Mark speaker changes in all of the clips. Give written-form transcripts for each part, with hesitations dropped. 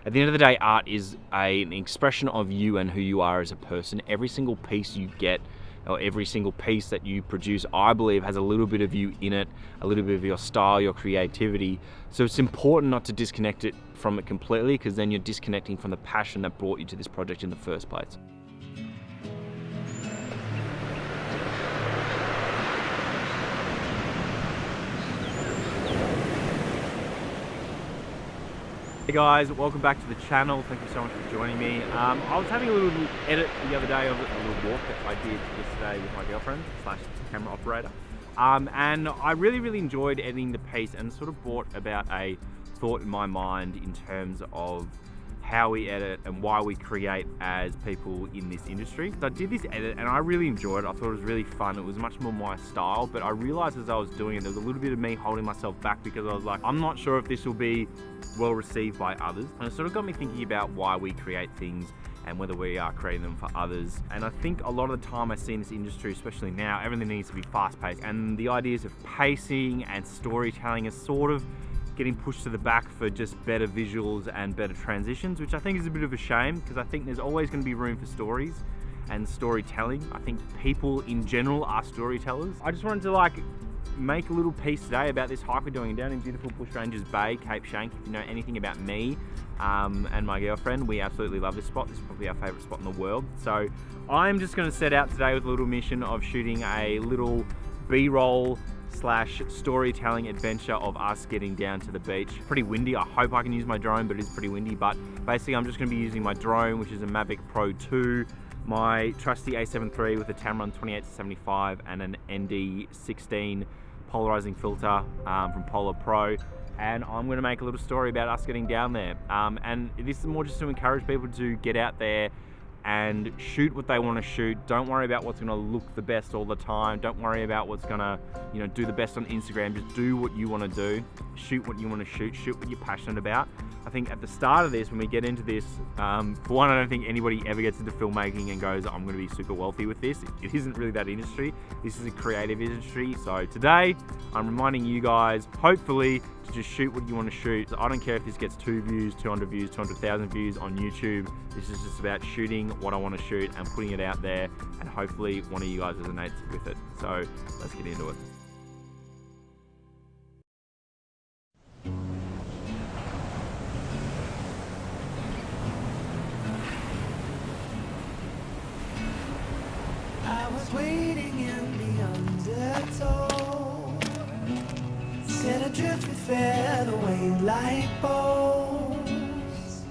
Speaker 1: At the end of the day, art is an expression of you and who you are as a person. Every single piece you get, or every single piece that you produce, I believe has a little bit of you in it, a little bit of your style, your creativity. So it's important not to disconnect it from it completely, because then you're disconnecting from the passion that brought you to this project in the first place. Hey guys, welcome back to the channel. Thank you so much for joining me. I was having a little edit the other day of a little walk that I did yesterday with my girlfriend / camera operator. And I really enjoyed editing the piece, and sort of brought about a thought in my mind in terms of how we edit and why we create as people in this industry. So I did this edit and I really enjoyed it. I thought it was really fun. It was much more my style, but I realized as I was doing it, there was a little bit of me holding myself back, because I was like, I'm not sure if this will be well received by others. And it sort of got me thinking about why we create things and whether we are creating them for others. And I think a lot of the time I see in this industry, especially now, everything needs to be fast paced, and the ideas of pacing and storytelling is sort of getting pushed to the back for just better visuals and better transitions, which I think is a bit of a shame, because I think there's always going to be room for stories and storytelling. I think people in general are storytellers. I just wanted to make a little piece today about this hike we're doing down in beautiful Bushrangers Bay, Cape Schanck. If you know anything about me and my girlfriend, we absolutely love this spot. This is probably our favorite spot in the world. So I'm just going to set out today with a little mission of shooting a little B-roll / storytelling adventure of us getting down to the beach. Pretty windy. I hope I can use my drone, but it is pretty windy. But basically I'm just going to be using my drone, which is a Mavic Pro 2, my trusty A7 III with a Tamron 28-75 and an ND16 polarizing filter from Polar Pro. And I'm going to make a little story about us getting down there. And this is more just to encourage people to get out there and shoot what they want to shoot. Don't worry about what's going to look the best all the time. Don't worry about what's going to, do the best on Instagram. Just do what you want to do. Shoot what you want to shoot what you're passionate about. I think at the start of this, when we get into this, for one, I don't think anybody ever gets into filmmaking and goes, I'm going to be super wealthy with this. It isn't really that industry. This is a creative industry. So today, I'm reminding you guys, hopefully, to just shoot what you want to shoot. I don't care if this gets 2 views, 200 views, 200,000 views on YouTube. This is just about shooting what I want to shoot and putting it out there, and hopefully one of you guys resonates with it. So let's get into it.
Speaker 2: I was waiting in the undertow, set adrift with featherweight like bows,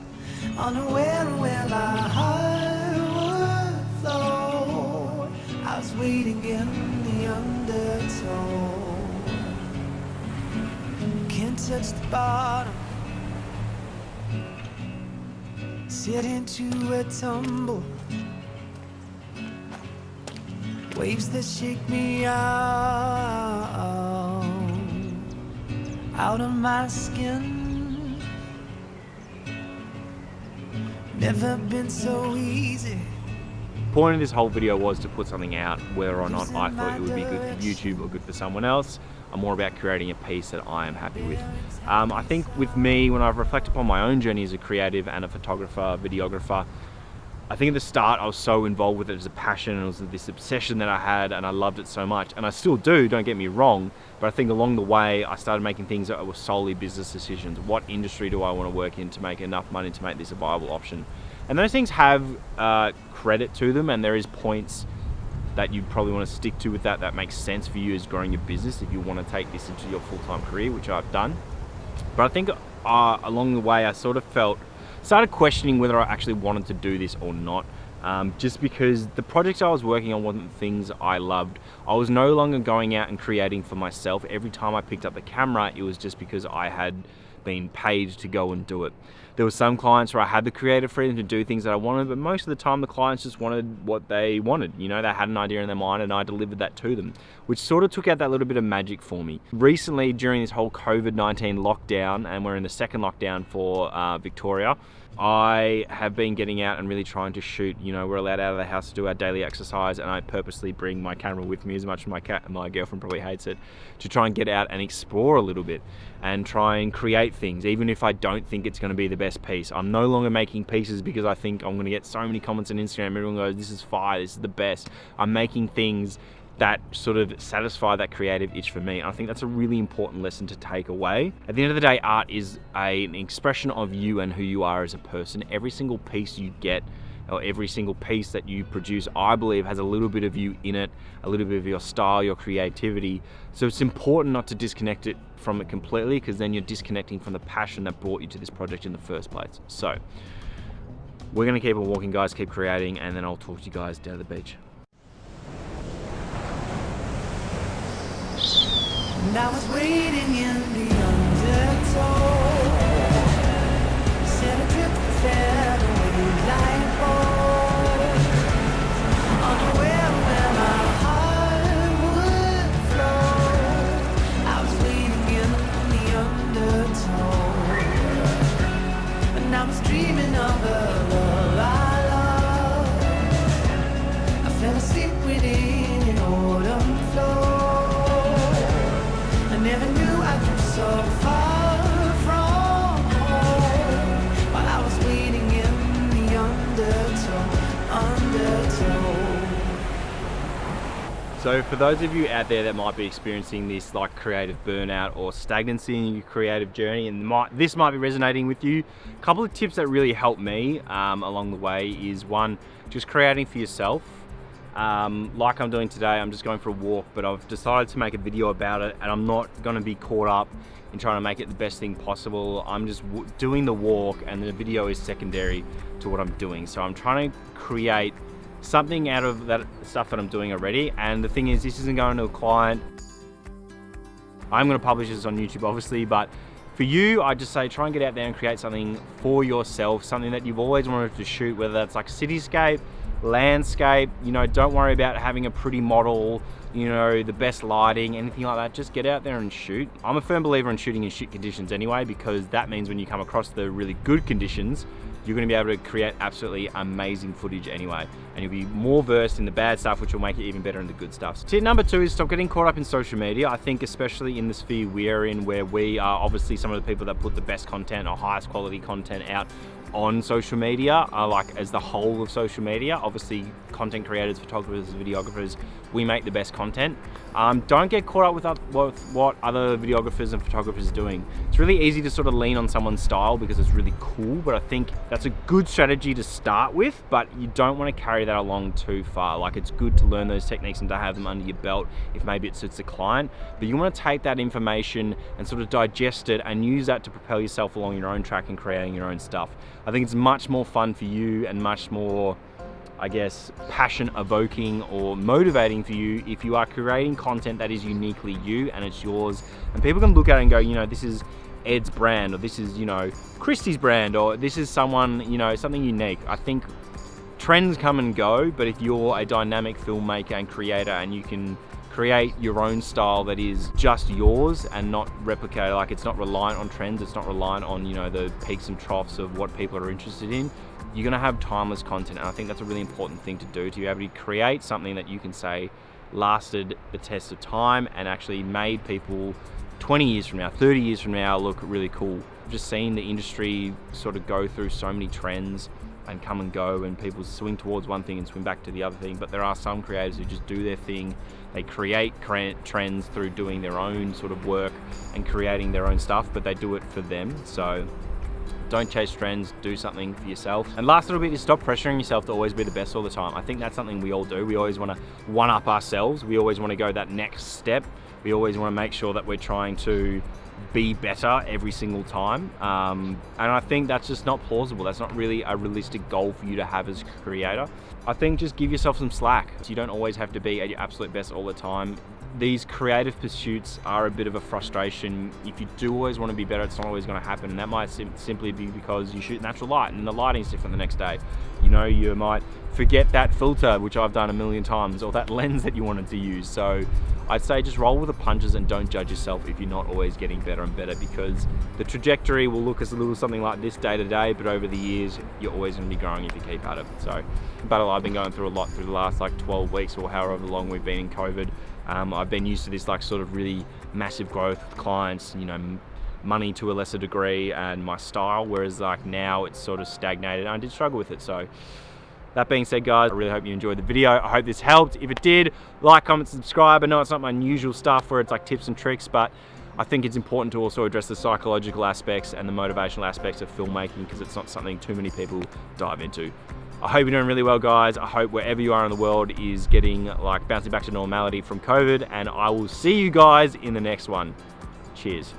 Speaker 2: unaware of where my heart would flow. I was waiting in the undertow, can't touch the bottom, set into a tumble. Waves that shake me out of my skin. Never been so easy.
Speaker 1: The point of this whole video was to put something out, whether or not I thought it would be good for YouTube or good for someone else. I'm more about creating a piece that I am happy with. I think with me, when I've reflected upon my own journey as a creative and a photographer, videographer, I think at the start I was so involved with it as a passion, and it was this obsession that I had, and I loved it so much, and I still do, don't get me wrong, but I think along the way I started making things that were solely business decisions. What industry do I want to work in to make enough money to make this a viable option? And those things have credit to them, and there is points that you probably want to stick to with that makes sense for you as growing your business if you want to take this into your full-time career, which I've done. But I think along the way I sort of started questioning whether I actually wanted to do this or not, just because the projects I was working on wasn't the things I loved. I was no longer going out and creating for myself. Every time I picked up the camera, it was just because I had been paid to go and do it. There were some clients where I had the creative freedom to do things that I wanted, but most of the time the clients just wanted what they wanted. They had an idea in their mind and I delivered that to them, which sort of took out that little bit of magic for me. Recently, during this whole COVID-19 lockdown, and we're in the second lockdown for Victoria, I have been getting out and really trying to shoot. We're allowed out of the house to do our daily exercise, and I purposely bring my camera with me, as much as my girlfriend probably hates it, to try and get out and explore a little bit and try and create things, even if I don't think it's going to be the best piece. I'm no longer making pieces because I think I'm gonna get so many comments on Instagram, everyone goes, this is fire, this is the best. I'm making things that sort of satisfy that creative itch for me. And I think that's a really important lesson to take away. At the end of the day, art is an expression of you and who you are as a person. Every single piece you get, or every single piece that you produce, I believe has a little bit of you in it, a little bit of your style, your creativity. So it's important not to disconnect it from it completely, because then you're disconnecting from the passion that brought you to this project in the first place. So we're gonna keep on walking, guys, keep creating, and then I'll talk to you guys down at the beach.
Speaker 2: And I was waiting in the undertow. Said a drip fell away like gold. Unaware where my heart would flow. I was waiting in the undertow. And I was dreaming of a love I love. I fell asleep within an autumn flow. Never knew I'd be so far from home while I was waiting in the undertow.
Speaker 1: So for those of you out there that might be experiencing this like creative burnout or stagnancy in your creative journey, and this might be resonating with you, a couple of tips that really helped me along the way is one, just creating for yourself. Like I'm doing today, I'm just going for a walk, but I've decided to make a video about it, and I'm not going to be caught up in trying to make it the best thing possible. I'm just doing the walk, and the video is secondary to what I'm doing. So I'm trying to create something out of that stuff that I'm doing already. And the thing is, this isn't going to a client. I'm going to publish this on YouTube, obviously, but for you, I just say try and get out there and create something for yourself, something that you've always wanted to shoot, whether that's like cityscape, landscape. You know, don't worry about having a pretty model, you know, the best lighting, anything like that. Just get out there and shoot. I'm a firm believer in shooting in shit conditions anyway, because that means when you come across the really good conditions, you're going to be able to create absolutely amazing footage anyway, and you'll be more versed in the bad stuff, which will make it even better in the good stuff. So tip number 2 is stop getting caught up in social media. I think especially in the sphere we're in, where we are obviously some of the people that put the best content or highest quality content out on social media, like as the whole of social media. Obviously content creators, photographers, videographers, we make the best content. Don't get caught up with what other videographers and photographers are doing. It's really easy to sort of lean on someone's style because it's really cool, but I think that's a good strategy to start with, but you don't want to carry that along too far. Like, it's good to learn those techniques and to have them under your belt if maybe it suits the client, but you want to take that information and sort of digest it and use that to propel yourself along your own track and creating your own stuff. I think it's much more fun for you and much more, I guess, passion evoking or motivating for you if you are creating content that is uniquely you and it's yours, and people can look at it and go, you know, this is Ed's brand, or this is, you know, Christy's brand, or this is someone, you know, something unique. I think trends come and go, but if you're a dynamic filmmaker and creator and you can create your own style that is just yours and not replicated, like it's not reliant on trends, it's not reliant on, you know, the peaks and troughs of what people are interested in, you're gonna have timeless content. And I think that's a really important thing to do, to be able to create something that you can say lasted the test of time and actually made people 20 years from now, 30 years from now look really cool. I've just seen the industry sort of go through so many trends and come and go, and people swing towards one thing and swing back to the other thing, but there are some creators who just do their thing. They create trends through doing their own sort of work and creating their own stuff, but they do it for them. So don't chase trends, do something for yourself. And last little bit is stop pressuring yourself to always be the best all the time. I think that's something we all do. We always want to one-up ourselves. We always want to go that next step. We always want to make sure that we're trying to be better every single time. And I think that's just not plausible. That's not really a realistic goal for you to have as a creator. I think just give yourself some slack. You don't always have to be at your absolute best all the time. These creative pursuits are a bit of a frustration. If you do always want to be better, it's not always going to happen. And that might simply be because you shoot natural light and the lighting's different the next day. You know, you might forget that filter, which I've done a million times, or that lens that you wanted to use. So I'd say just roll with the punches and don't judge yourself if you're not always getting better and better, because the trajectory will look as a little something like this day to day, but over the years, you're always going to be growing if you keep at it. So the battle I've been going through a lot through the last like 12 weeks or however long we've been in COVID. I've been used to this like sort of really massive growth with clients, you know, money to a lesser degree and my style, whereas like now it's sort of stagnated and I did struggle with it. So that being said, guys, I really hope you enjoyed the video. I hope this helped. If it did, like, comment, subscribe. I know it's not my usual stuff where it's like tips and tricks, but I think it's important to also address the psychological aspects and the motivational aspects of filmmaking, because it's not something too many people dive into. I hope you're doing really well, guys. I hope wherever you are in the world is getting like bouncing back to normality from COVID, and I will see you guys in the next one. Cheers.